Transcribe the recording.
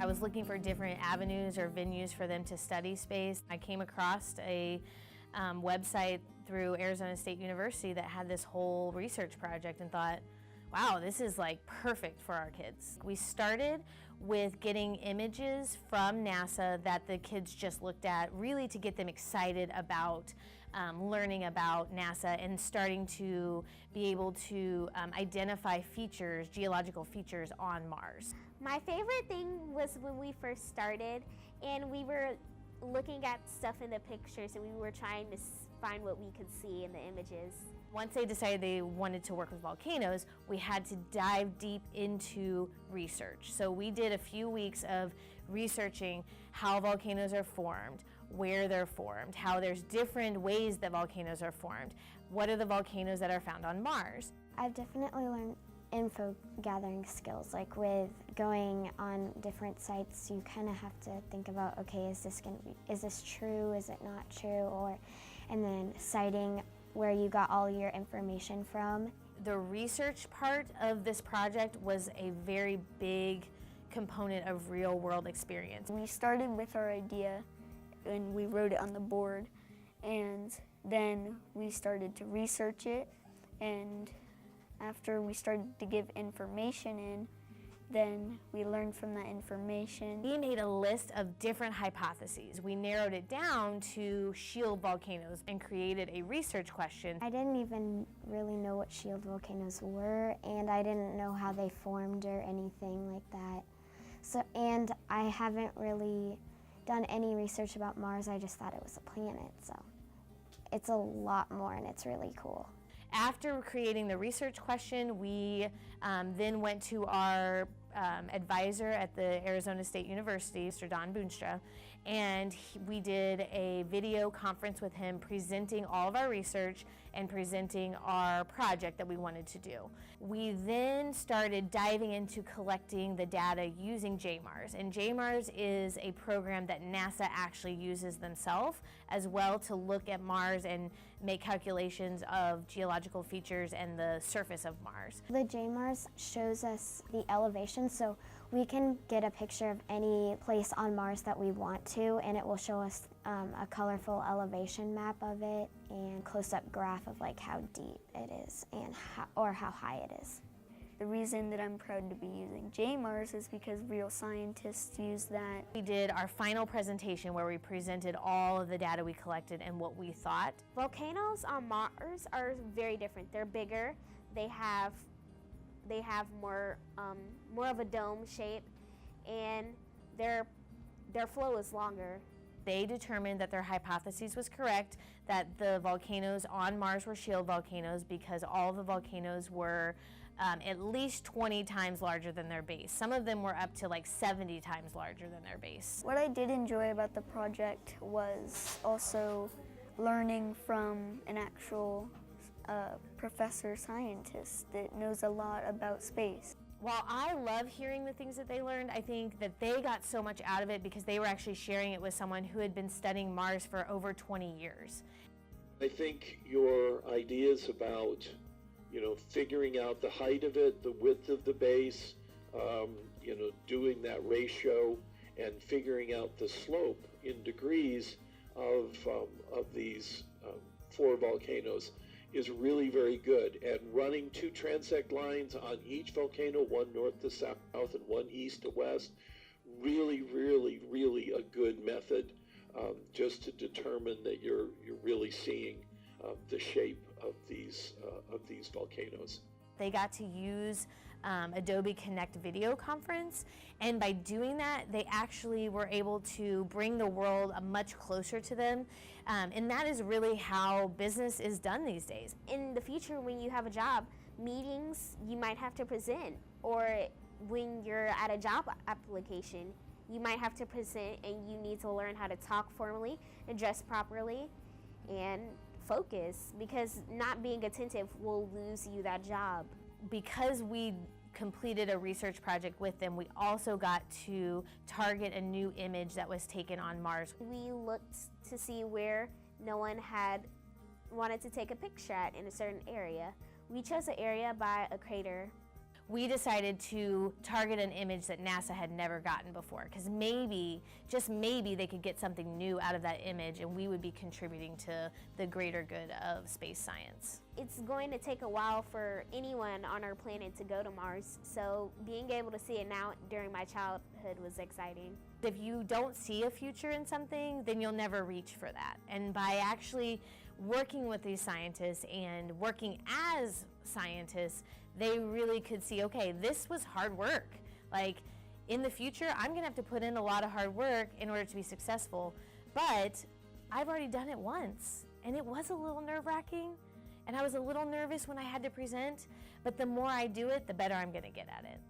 I was looking for different avenues or venues for them to study space. I came across a website through Arizona State University that had this whole research project and thought, wow, this is like perfect for our kids. We started with getting images from NASA that the kids just looked at, really to get them excited about learning about NASA and starting to be able to identify features, geological features on Mars. My favorite thing was when we first started and we were looking at stuff in the pictures and we were trying to find what we could see in the images. Once they decided they wanted to work with volcanoes, we had to dive deep into research. So we did a few weeks of researching how volcanoes are formed, where they're formed, how there's different ways that volcanoes are formed. What are the volcanoes that are found on Mars? I've definitely learned info gathering skills. Like with going on different sites, you kind of have to think about, okay, is this true, is it not true, and then citing where you got all your information from. The research part of this project was a very big component of real-world experience. We started with our idea and we wrote it on the board, and then we started to research it, and after we started to give information in, then we learned from that information. We made a list of different hypotheses. We narrowed it down to shield volcanoes and created a research question. I didn't even really know what shield volcanoes were, and I didn't know how they formed or anything like that. And I haven't really done any research about Mars. I just thought it was a planet, so it's a lot more and it's really cool. After creating the research question, we then went to our advisor at the Arizona State University, Mr. Don Boonstra, and we did a video conference with him presenting all of our research and presenting our project that we wanted to do. We then started diving into collecting the data using JMARS, and JMARS is a program that NASA actually uses themselves as well to look at Mars and make calculations of geological features and the surface of Mars. The JMARS shows us the elevation, so we can get a picture of any place on Mars that we want to, and it will show us a colorful elevation map of it and close-up graph of like how deep it is and how high it is. The reason that I'm proud to be using JMARS is because real scientists use that. We did our final presentation where we presented all of the data we collected and what we thought. Volcanoes on Mars are very different. They're bigger. They have more of a dome shape, and their flow is longer. They determined that their hypothesis was correct, that the volcanoes on Mars were shield volcanoes because all the volcanoes were at least 20 times larger than their base. Some of them were up to like 70 times larger than their base. What I did enjoy about the project was also learning from an actual professor scientist that knows a lot about space. While I love hearing the things that they learned, I think that they got so much out of it because they were actually sharing it with someone who had been studying Mars for over 20 years. I think your ideas about, figuring out the height of it, the width of the base, doing that ratio and figuring out the slope in degrees of these 4 volcanoes is really very good. And running 2 transect lines on each volcano, one north to south and one east to west, really, really, really a good method just to determine that you're really seeing the shape of these volcanoes. They got to use Adobe Connect video conference, and by doing that, they actually were able to bring the world much closer to them, and that is really how business is done these days. In the future, when you have a job, meetings you might have to present, or when you're at a job application, you might have to present and you need to learn how to talk formally and dress properly and focus, because not being attentive will lose you that job. Because we completed a research project with them, we also got to target a new image that was taken on Mars. We looked to see where no one had wanted to take a picture at in a certain area. We chose an area by a crater. we decided to target an image that NASA had never gotten before, because maybe, just maybe, they could get something new out of that image and we would be contributing to the greater good of space science. It's going to take a while for anyone on our planet to go to Mars, so being able to see it now during my childhood was exciting. If you don't see a future in something, then you'll never reach for that. And by actually working with these scientists and working as scientists, they really could see, okay, this was hard work. Like, in the future, I'm gonna have to put in a lot of hard work in order to be successful, but I've already done it once, and it was a little nerve-wracking, and I was a little nervous when I had to present, but the more I do it, the better I'm gonna get at it.